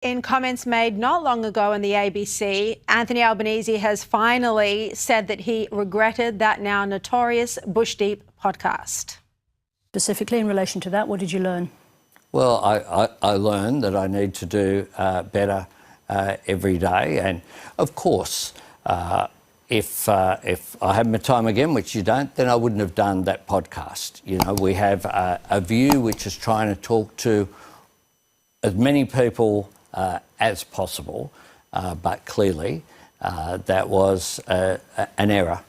In comments made not long ago on the ABC, Anthony Albanese has finally said that he regretted that now notorious Bush Deep podcast. Specifically in relation to that, what did you learn? Well, I learned that I need to do better every day. And, of course, if I had my time again, which you don't, then I wouldn't have done that podcast. You know, we have a view which is trying to talk to as many people as possible, but clearly that was an error.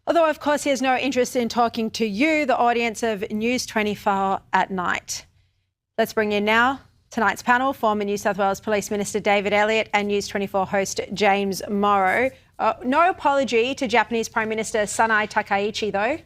Although, of course, he has no interest in talking to you, the audience of News 24 at night. Let's bring in now tonight's panel, former New South Wales Police Minister David Elliot and News 24 host James Morrow. No apology to Japanese Prime Minister Sanai Takaichi, though.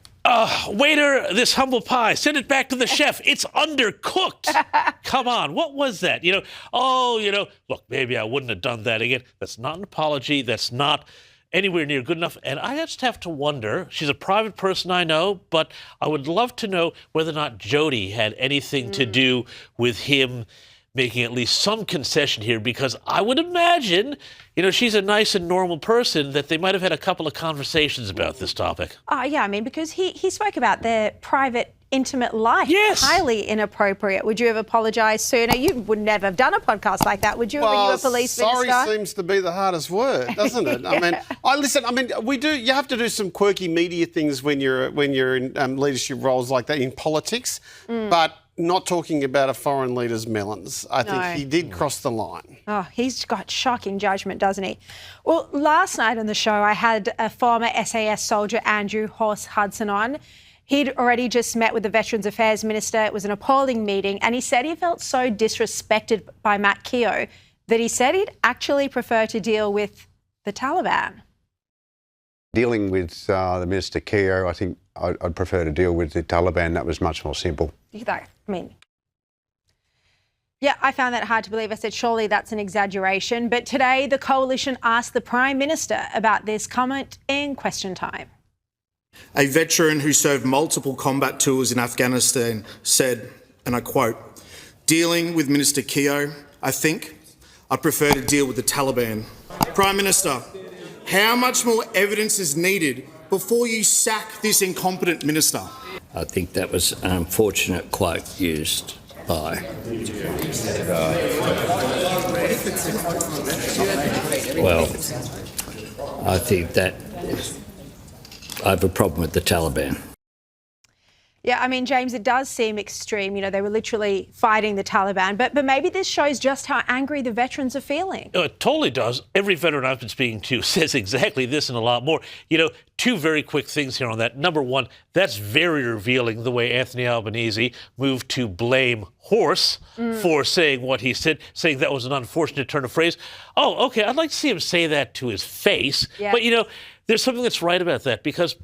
Waiter, this humble pie, send it back to the chef. It's undercooked. Come on, what was that? Look, maybe I wouldn't have done that again. That's not an apology. That's not anywhere near good enough. And I just have to wonder, she's a private person, I know, but I would love to know whether or not Jody had anything to do with him making at least some concession here, because I would imagine, she's a nice and normal person, that they might have had a couple of conversations about this topic. Oh, yeah, because he spoke about their private, intimate life. Yes. Highly inappropriate. Would you have apologised sooner? You would never have done a podcast like that, would you, when you were police minister? Sorry seems to be the hardest word, doesn't it? Yeah. You have to do some quirky media things when you're in leadership roles like that in politics, but not talking about a foreign leader's melons. I think he did cross the line. Oh, he's got shocking judgment, doesn't he? Well, last night on the show, I had a former SAS soldier, Andrew Horse Hudson, on. He'd already just met with the Veterans Affairs Minister. It was an appalling meeting, and he said he felt so disrespected by Matt Keogh that he said he'd actually prefer to deal with the Taliban. Dealing with the Minister Keogh, I think I'd prefer to deal with the Taliban. That was much more simple. Yeah, I found that hard to believe. I said, surely that's an exaggeration. But today, the Coalition asked the Prime Minister about this comment in Question Time. A veteran who served multiple combat tours in Afghanistan said, and I quote, "Dealing with Minister Keogh, I think I'd prefer to deal with the Taliban." Prime Minister, how much more evidence is needed before you sack this incompetent minister? I think that was an unfortunate quote used by. Well, I think that I have a problem with the Taliban. Yeah, James, it does seem extreme. They were literally fighting the Taliban. But maybe this shows just how angry the veterans are feeling. It totally does. Every veteran I've been speaking to says exactly this and a lot more. Two very quick things here on that. Number one, that's very revealing, the way Anthony Albanese moved to blame Horse for saying what he said, saying that was an unfortunate turn of phrase. Oh, okay, I'd like to see him say that to his face. Yeah. But, there's something that's right about that, because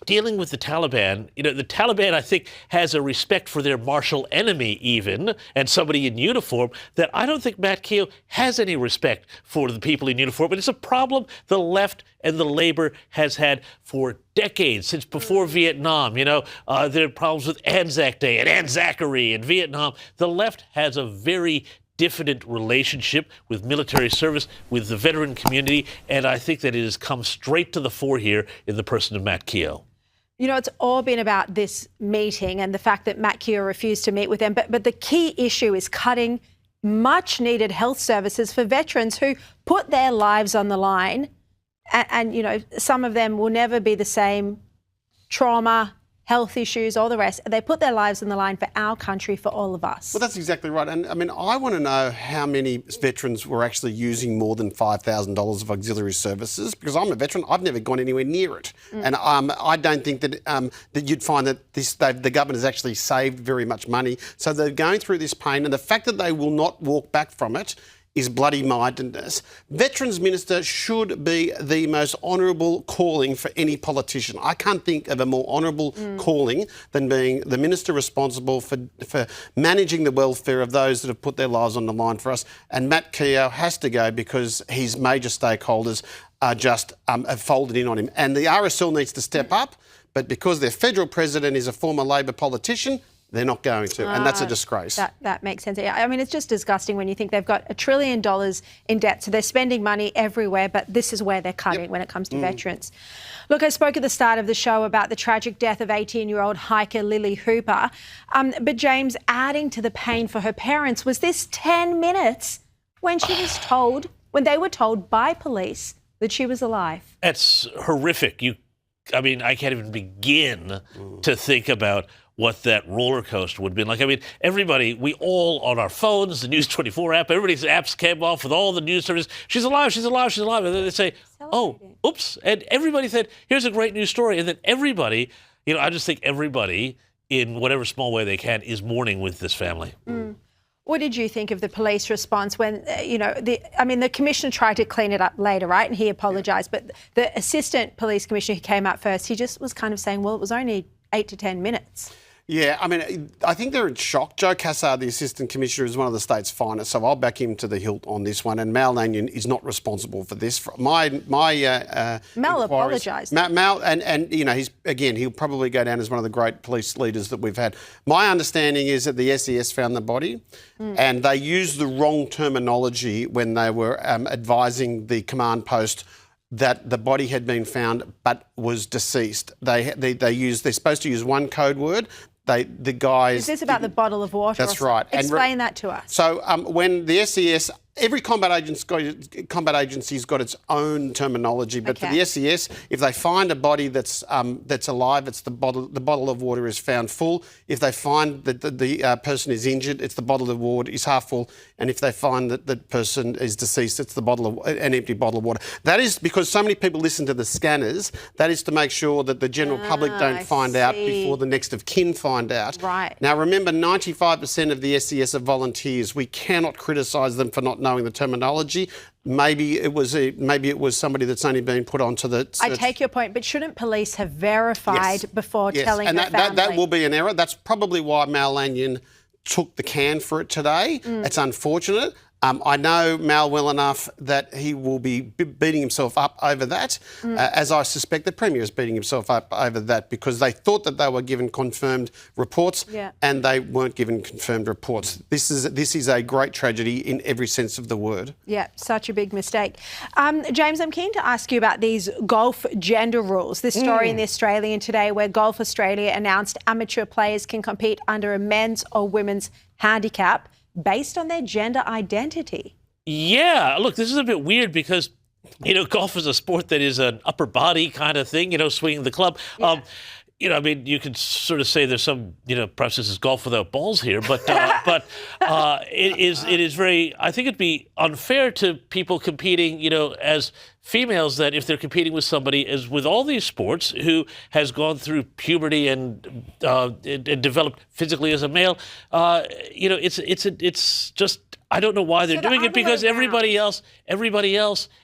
dealing with the Taliban, the Taliban, I think, has a respect for their martial enemy even, and somebody in uniform, that I don't think Matt Keogh has any respect for the people in uniform. But it's a problem the left and the Labor has had for decades, since before Vietnam. There are problems with Anzac Day and Anzacary in Vietnam. The left has a very diffident relationship with military service, with the veteran community, and I think that it has come straight to the fore here in the person of Matt Keogh. It's all been about this meeting and the fact that Matt Keogh refused to meet with them. But the key issue is cutting much-needed health services for veterans who put their lives on the line. And some of them will never be the same. Trauma, health issues, all the rest. They put their lives on the line for our country, for all of us. Well, that's exactly right. And I want to know how many veterans were actually using more than $5,000 of auxiliary services, because I'm a veteran. I've never gone anywhere near it. And I don't think that that you'd find that the government has actually saved very much money. So they're going through this pain, and the fact that they will not walk back from it is bloody-mindedness. Veterans Minister should be the most honourable calling for any politician. I can't think of a more honourable calling than being the minister responsible for managing the welfare of those that have put their lives on the line for us. And Matt Keogh has to go because his major stakeholders are just have folded in on him. And the RSL needs to step up, but because their federal president is a former Labor politician, They're not going to, and that's a disgrace. That makes sense. I mean, it's just disgusting when you think they've got $1 trillion in debt, so they're spending money everywhere, but this is where they're cutting when it comes to veterans. Look, I spoke at the start of the show about the tragic death of 18-year-old hiker Lily Hooper, but James, adding to the pain for her parents was this 10 minutes when they were told by police that she was alive. That's horrific. I mean, I can't even begin to think about what that roller coaster would have been like. I mean, we all on our phones, the News 24 app, everybody's apps came off with all the news services. She's alive, she's alive, she's alive. And then they say, oh, oops. And everybody said, here's a great news story. And then everybody, I just think everybody, in whatever small way they can, is mourning with this family. What did you think of the police response when, the commissioner tried to clean it up later, right? And he apologised. But the assistant police commissioner who came out first, he just was kind of saying, well, it was only 8 to 10 minutes. Yeah, I mean, I think they're in shock. Joe Cassar, the Assistant Commissioner, is one of the state's finest, so I'll back him to the hilt on this one. And Mal Lanyon is not responsible for this. Mal apologised. Mal, and he'll probably go down as one of the great police leaders that we've had. My understanding is that the SES found the body, and they used the wrong terminology when they were advising the command post that the body had been found but was deceased. They're supposed to use one code word. The guys. Is this about the bottle of water? That's right. Explain that to us. So when the SES, every combat agency's got its own terminology, but for the SES, if they find a body that's alive, it's the bottle of water is found full. If they find that the person is injured, it's the bottle of water is half full. And if they find that the person is deceased, it's an empty bottle of water. That is because so many people listen to the scanners. That is to make sure that the general public don't find out before the next of kin find out. Right. Now remember, 95% of the SES are volunteers. We cannot criticise them for not knowing the terminology. Maybe it was somebody that's only been put onto the search. I take your point, but shouldn't police have verified before telling the family? And that will be an error. That's probably why Mal Lanyon took the can for it today. It's unfortunate. I know Mal well enough that he will be beating himself up over that, as I suspect the Premier is beating himself up over that, because they thought that they were given confirmed reports and they weren't given confirmed reports. This is a great tragedy in every sense of the word. Yeah, such a big mistake. James, I'm keen to ask you about these golf gender rules. This story in The Australian today where Golf Australia announced amateur players can compete under a men's or women's handicap based on their gender identity. Yeah, look, this is a bit weird because, golf is a sport that is an upper body kind of thing, swinging the club. Yeah. You could sort of say there's some, perhaps this is golf without balls here, but it is very, I think it'd be unfair to people competing, as females, that if they're competing with somebody, as with all these sports, who has gone through puberty and developed physically as a male, it's just, I don't know why they're doing it, because everybody else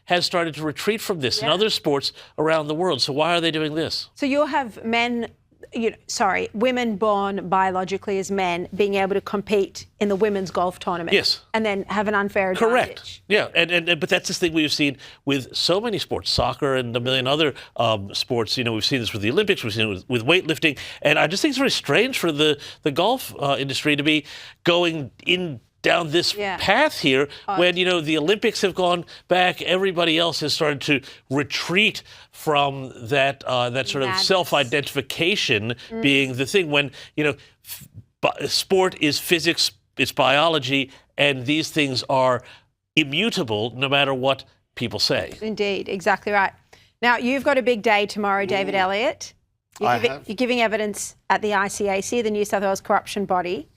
has started to retreat from this in other sports around the world. So why are they doing this? So you'll have women born biologically as men being able to compete in the women's golf tournament. Yes. And then have an unfair advantage. Correct. Yeah, but that's the thing we've seen with so many sports, soccer and a million other sports. We've seen this with the Olympics, we've seen it with weightlifting, and I just think it's very strange for the golf industry to be going down this path here when, the Olympics have gone back, everybody else has started to retreat from that sort of self-identification being the thing, when, sport is physics, it's biology, and these things are immutable no matter what people say. Indeed, exactly right. Now, you've got a big day tomorrow, David Elliot. You're giving evidence at the ICAC, the New South Wales corruption body.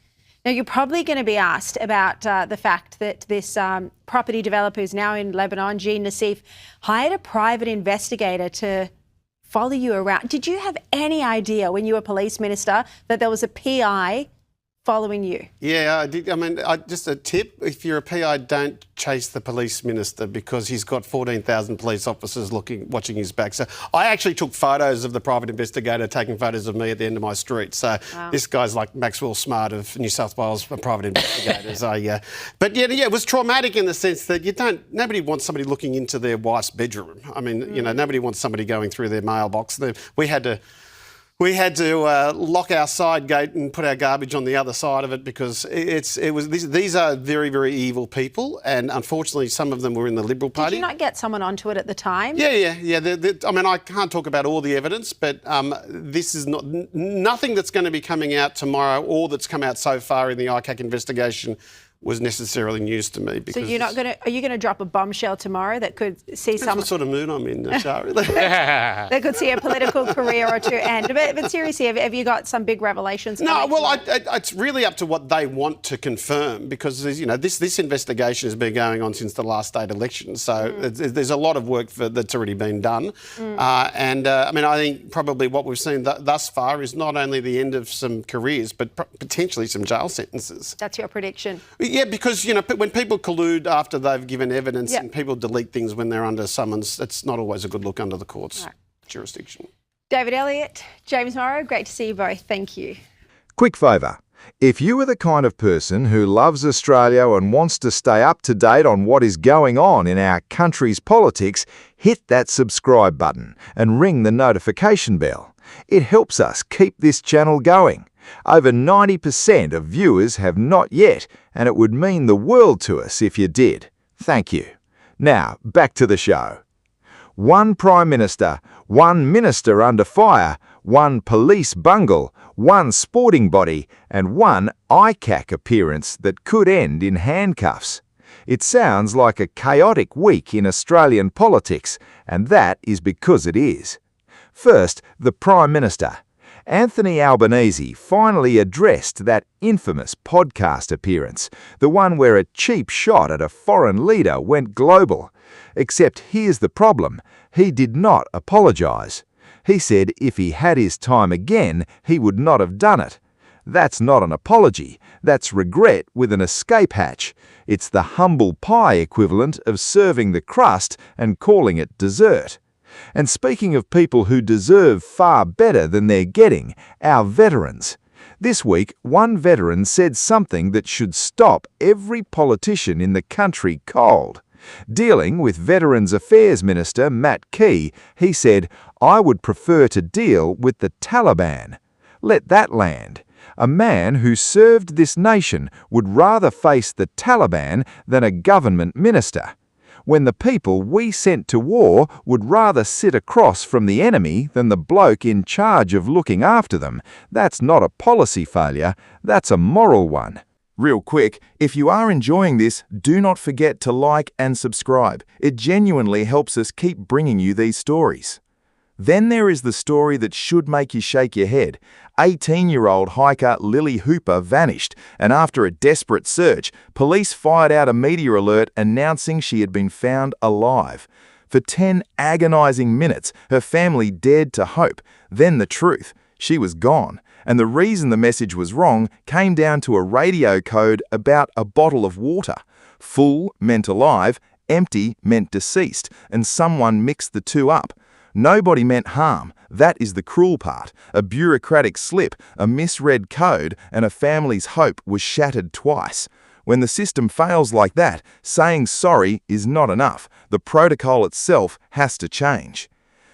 Now, you're probably going to be asked about the fact that this property developer who's now in Lebanon, Jean Nassif, hired a private investigator to follow you around. Did you have any idea when you were police minister that there was a PI following you? Yeah, I did. I mean, just a tip, if you're a PI, don't chase the police minister, because he's got 14,000 police officers watching his back. So I actually took photos of the private investigator taking photos of me at the end of my street. So this guy's like Maxwell Smart of New South Wales private investigators. But it was traumatic in the sense that nobody wants somebody looking into their wife's bedroom. I mean, nobody wants somebody going through their mailbox. We had to lock our side gate and put our garbage on the other side of it because these are very, very evil people, and unfortunately some of them were in the Liberal Party. Did you not get someone onto it at the time? Yeah. I mean, I can't talk about all the evidence, but this is nothing that's going to be coming out tomorrow or that's come out so far in the ICAC investigation was necessarily news to me. Because so are you going to drop a bombshell tomorrow that could see some... what sort of mood I'm in, Shari. That could see a political career or two end. But seriously, have you got some big revelations? No, well, it's really up to what they want to confirm because, this investigation has been going on since the last state election. So there's a lot of work that's already been done. I mean, I think probably what we've seen thus far is not only the end of some careers, but potentially some jail sentences. That's your prediction? Yeah, because, when people collude after they've given evidence and people delete things when they're under summons, it's not always a good look under the court's jurisdiction. David Elliot, James Morrow, great to see you both. Thank you. Quick favour. If you are the kind of person who loves Australia and wants to stay up to date on what is going on in our country's politics, hit that subscribe button and ring the notification bell. It helps us keep this channel going. Over 90% of viewers have not yet, and it would mean the world to us if you did. Thank you. Now, back to the show. One Prime Minister, one Minister under fire, one police bungle, one sporting body, and one ICAC appearance that could end in handcuffs. It sounds like a chaotic week in Australian politics, and that is because it is. First, the Prime Minister. Anthony Albanese finally addressed that infamous podcast appearance, the one where a cheap shot at a foreign leader went global. Except here's the problem, he did not apologise. He said if he had his time again, he would not have done it. That's not an apology, that's regret with an escape hatch. It's the humble pie equivalent of serving the crust and calling it dessert. And speaking of people who deserve far better than they're getting, our veterans. This week, one veteran said something that should stop every politician in the country cold. Dealing with Veterans Affairs Minister Matt Keogh, he said, "I would prefer to deal with the Taliban." Let that land. A man who served this nation would rather face the Taliban than a government minister. When the people we sent to war would rather sit across from the enemy than the bloke in charge of looking after them, that's not a policy failure, that's a moral one. Real quick, if you are enjoying this, do not forget to like and subscribe. It genuinely helps us keep bringing you these stories. Then there is the story that should make you shake your head. 18-year-old hiker Lily Hooper vanished, and after a desperate search, police fired out a media alert announcing she had been found alive. For 10 agonising minutes, her family dared to hope. Then the truth. She was gone. And the reason the message was wrong came down to a radio code about a bottle of water. Full meant alive, empty meant deceased, and someone mixed the two up. Nobody meant harm. That is the cruel part. A bureaucratic slip, a misread code, and a family's hope was shattered twice. When the system fails like that, saying sorry is not enough. The protocol itself has to change.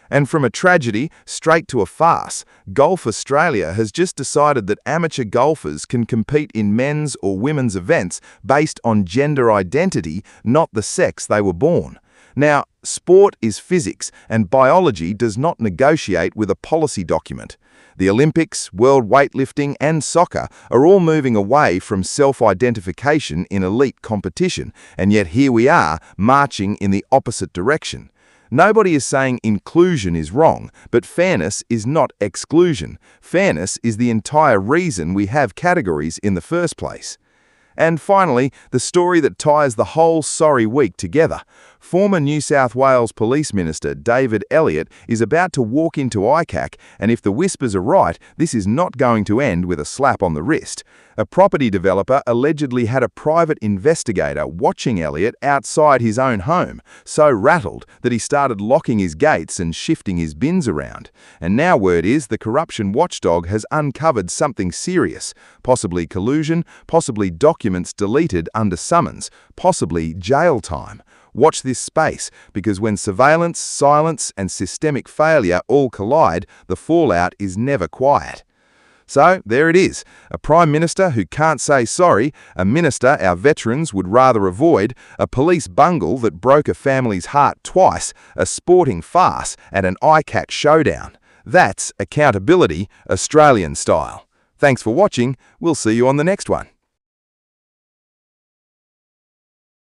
And from a tragedy straight to a farce, Golf Australia has just decided that amateur golfers can compete in men's or women's events based on gender identity, not the sex they were born. Now, sport is physics, and biology does not negotiate with a policy document. The Olympics, world weightlifting, and soccer are all moving away from self-identification in elite competition, and yet here we are, marching in the opposite direction. Nobody is saying inclusion is wrong, but fairness is not exclusion. Fairness is the entire reason we have categories in the first place. And finally, the story that ties the whole sorry week together. Former New South Wales Police Minister David Elliot is about to walk into ICAC, and if the whispers are right, this is not going to end with a slap on the wrist. A property developer allegedly had a private investigator watching Elliot outside his own home, so rattled that he started locking his gates and shifting his bins around. And now word is the corruption watchdog has uncovered something serious, possibly collusion, possibly documents deleted under summons, possibly jail time. Watch this space, because when surveillance, silence and systemic failure all collide, the fallout is never quiet. So, there it is, a Prime Minister who can't say sorry, a minister our veterans would rather avoid, a police bungle that broke a family's heart twice, a sporting farce and an ICAC showdown. That's accountability, Australian style. Thanks for watching, we'll see you on the next one.